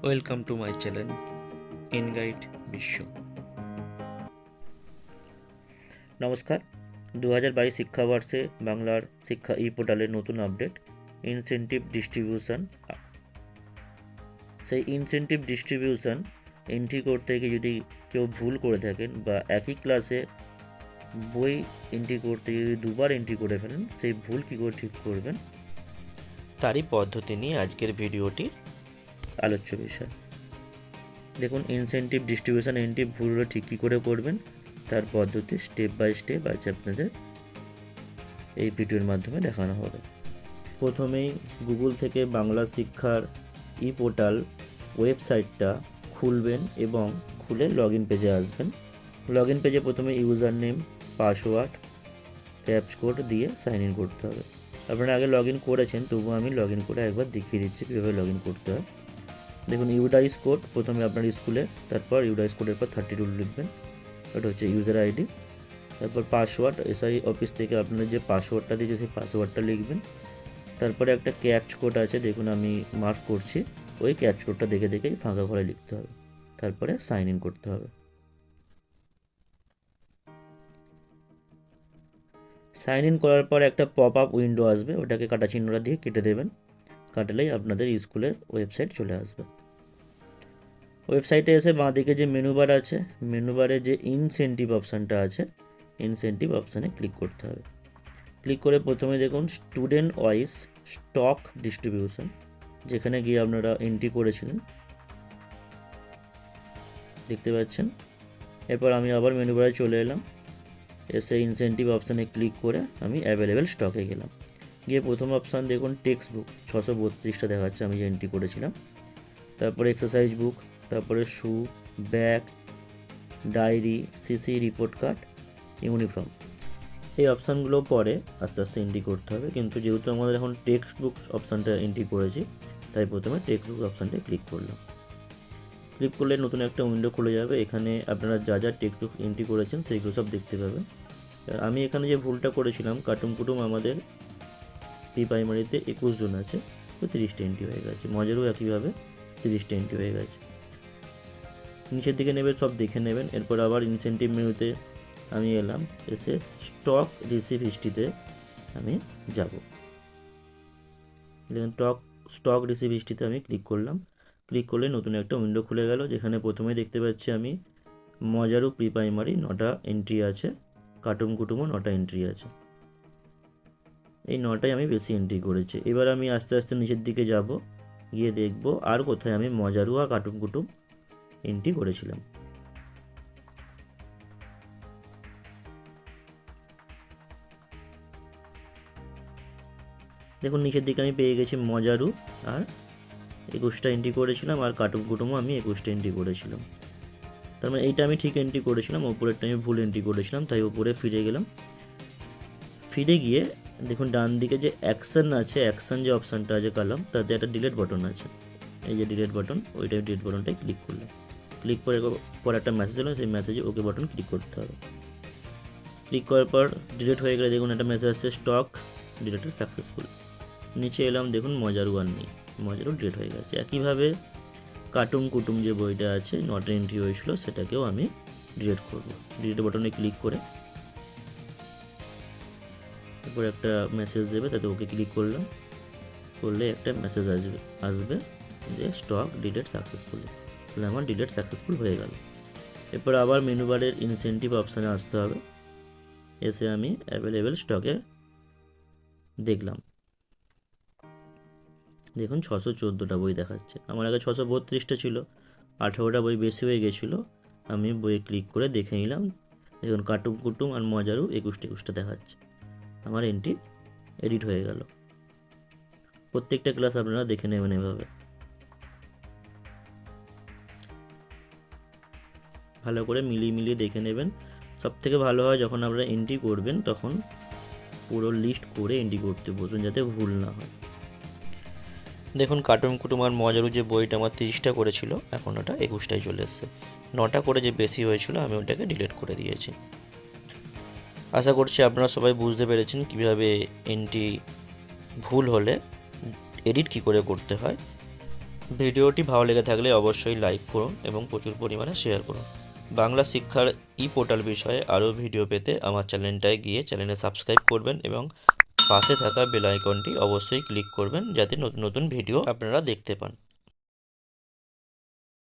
Welcome to my channel এনগাইড বিশ্ব। নমস্কার। 2022 শিক্ষাবর্ষে বাংলার শিক্ষা পোর্টালের নতুন আপডেট ইনসেন্টিভ ডিস্ট্রিবিউশন। সেই ইনসেন্টিভ ডিস্ট্রিবিউশন এন্ট্রি করতে গিয়ে যদি কেউ ভুল করে থাকেন বা একই ক্লাসে বই এন্ট্রি করতে যদি দুবার এন্ট্রি করে ফেলেন, সেই ভুল কী করে ঠিক করবেন তারই পদ্ধতি নিয়ে আজকের ভিডিওটির আলোচ্য বিষয়। দেখুন, ইনসেন্টিভ ডিস্ট্রিবিউশন এন্ট্রি ভুল হলে ঠিক কী করে করবেন তার পদ্ধতি স্টেপ বাই স্টেপ আজ আপনাদের এই ভিডিওর মাধ্যমে দেখানো হবে। প্রথমেই গুগল থেকে বাংলা শিক্ষার পোর্টাল ওয়েবসাইটটা খুলবেন এবং খুলে লগ ইন পেজে আসবেন। লগ ইন পেজে প্রথমে ইউজার নেম, পাসওয়ার্ড, ক্যাপচ কোড দিয়ে সাইন ইন করতে হবে। আপনারা আগে লগ ইন করেছেন, তবুও আমি লগ ইন করে একবার দেখিয়ে দিচ্ছি কীভাবে লগ ইন করতে হয়। দেখুন, ইউডাইস কোড প্রথমে আপনার স্কুলে, তারপর ইউডাইস কোডের পর 32 লিখবেন, ওটা হচ্ছে ইউজার আইডি। তারপর পাসওয়ার্ড, এসআই অফিস থেকে আপনার যে পাসওয়ার্ডটা দিয়েছে সেই পাসওয়ার্ডটা লিখবেন। তারপরে একটা ক্যাপচ কোড আছে, দেখুন আমি মার্ক করছি, ওই ক্যাপচ কোডটা দেখে দেখেই ফাঁকা ঘরে লিখতে হবে। তারপরে সাইন ইন করতে হবে। সাইন ইন করার পর একটা পপ আপ উইন্ডো আসবে, ওটাকে কাটা চিহ্নটা দিয়ে কেটে দেবেন। কাটলেই আপনাদের স্কুলের ওয়েবসাইট চলে আসবে। ওয়েবসাইটে এসে বাঁদিকে যে মেনু বার আছে, মেনু বারে যে ইনসেন্টিভ অপশানটা আছে, ইনসেন্টিভ অপশানে ক্লিক করতে হবে। ক্লিক করে প্রথমে দেখুন স্টুডেন্ট ওয়াইজ স্টক ডিস্ট্রিবিউশন, যেখানে গিয়ে আপনারা এন্ট্রি করেছিলেন দেখতে পাচ্ছেন। এরপর আমি আবার মেনু বারে চলে এলাম, এসে ইনসেন্টিভ অপশানে ক্লিক করে আমি অ্যাভেলেবেল স্টকে গেলাম। গিয়ে প্রথম অপশান দেখুন টেক্সট বুক 632টা দেখাচ্ছে আমি যে এন্ট্রি করেছিলাম। তারপরে এক্সারসাইজ বুক, তারপরে shoe, bag, diary, CC, report card, uniform, এই অপশানগুলো পরে আস্তে আস্তে এন্ট্রি করতে হবে। কিন্তু যেহেতু আমাদের এখন টেক্সট বুক অপশানটা এন্ট্রি করেছি, তাই প্রথমে টেক্সট বুক অপশানটা ক্লিক করলাম। ক্লিক করলে নতুন একটা উইন্ডো খুলে যাবে। এখানে আপনারা যা যা টেক্সট বুক এন্ট্রি করেছেন সেইগুলো সব দেখতে পাবেন। আমি এখানে যে ভুলটা করেছিলাম, কাটুম কুটুম আমাদের প্রাইমারিতে 21 জন আছে, তো 30টা এন্ট্রি হয়ে গেছে। মজারও একইভাবে 30টা এন্ট্রি হয়ে গেছে। নিচের দিকে নেবে, সব দেখে নেবেন। এরপর আবার ইনসেন্টিভ মেনুতে আমি এলাম, এসে স্টক রিসিভ হিস্ট্রিতে আমি যাব। দেখুন স্টক রিসিভ হিস্ট্রিতে আমি ক্লিক করলাম। ক্লিক করলে নতুন একটা উইন্ডো খুলে গেল, যেখানে প্রথমে দেখতে পাচ্ছি আমি মজারু প্রি প্রাইমারি 9টা এন্ট্রি আছে, কাটুম কুটুমও 9টা এন্ট্রি আছে। এই 9টাই আমি বেশি এন্ট্রি করেছি। এবার আমি আস্তে আস্তে নিচের দিকে যাব, গিয়ে দেখব আর কোথায় আমি মজারু আর কাটুম কুটুম এন্ট্রি করেছিলাম। দেখুন নিচের দিকে আমি পেয়ে গেছি মজারু আর 21টা এন্ট্রি করেছিলাম, আর কাটুম কুটুমও আমি 21টা এন্ট্রি করেছিলাম। তার মানে এইটা আমি ঠিক এন্ট্রি করেছিলাম, ওপরেরটা আমি ভুল এন্ট্রি করেছিলাম, তাই ওপরে ফিরে গেলাম। ফিরে গিয়ে দেখুন ডান দিকে যে অ্যাকশন আছে, অ্যাকশন যে অপশানটা আছে কলাম, তাতে একটা ডিলিট বাটন আছে, এই যে ডিলিট বাটন, ওইটা ডিলিট বাটনটাই ক্লিক করলাম। ক্লিক করে পর একটা মেসেজ এলো, সেই মেসেজে ওকে বাটন ক্লিক করতে হবে। ক্লিক করার পর ডিলিট হয়ে গেলে দেখুন একটা মেসেজ আসছে স্টক ডিলিটেড সাকসেসফুল। নিচে এলাম, দেখুন মজারু আর নেই, মজারু ডিলিট হয়ে গেছে। একইভাবে কাটুম কুটুম যে বইটা আছে 9টা এন্ট্রি হয়েছিল, সেটাকেও আমি ডিলিট করব। ডিলিট বাটনে ক্লিক করে এরপর একটা মেসেজ দেবে, তাতে ওকে ক্লিক করলাম। করলে একটা মেসেজ আসবে যে স্টক ডিলিট সাকসেসফুলি, তাহলে আমার ডিলিট সাকসেসফুল হয়ে গেল। এরপর আবার মেনু বারের ইনসেন্টিভ অপশানে আসতে হবে, এসে আমি অ্যাভেলেবেল স্টকে দেখলাম। দেখুন 614টা বই দেখাচ্ছে, আমার আগে 632টা ছিল, 18টা বই বেশি হয়ে গেছিলো। আমি বইয়ে ক্লিক করে দেখে নিলাম, দেখুন কাটুম কুটুম আর মজারু 21টা দেখাচ্ছে, আমার এন্ট্রি এডিট হয়ে গেল। প্রত্যেকটা ক্লাস আপনারা দেখে নেবেন এভাবে। ভালো করে মিলিয়ে দেখে নেবেন। সবথেকে ভালো হয় যখন আপনারা এন্ট্রি করবেন তখন পুরো লিস্ট করে এন্ট্রি করতে বলবেন, যাতে ভুল না হয়। দেখুন কাটুম কুটুম আর মজারু যে বইটা আমার 30টা করেছিল, এখন ওটা 21টায় চলে এসছে। 9টা করে যে বেশি হয়েছিল আমি ওটাকে ডিলিট করে দিয়েছি। আশা করছি আপনারা সবাই বুঝতে পেরেছেন কীভাবে এন্ট্রি ভুল হলে এডিট কী করে করতে হয়। ভিডিওটি ভালো লেগে থাকলে অবশ্যই লাইক করুন এবং প্রচুর পরিমাণে শেয়ার করুন। বাংলা শিক্ষার ই পোর্টাল বিষয়ে আরও ভিডিও পেতে আমার চ্যানেলটায় গিয়ে চ্যানেলে সাবস্ক্রাইব করবেন এবং পাশে থাকা বেল আইকনটি অবশ্যই ক্লিক করবেন যাতে নতুন নতুন ভিডিও আপনারা দেখতে পান।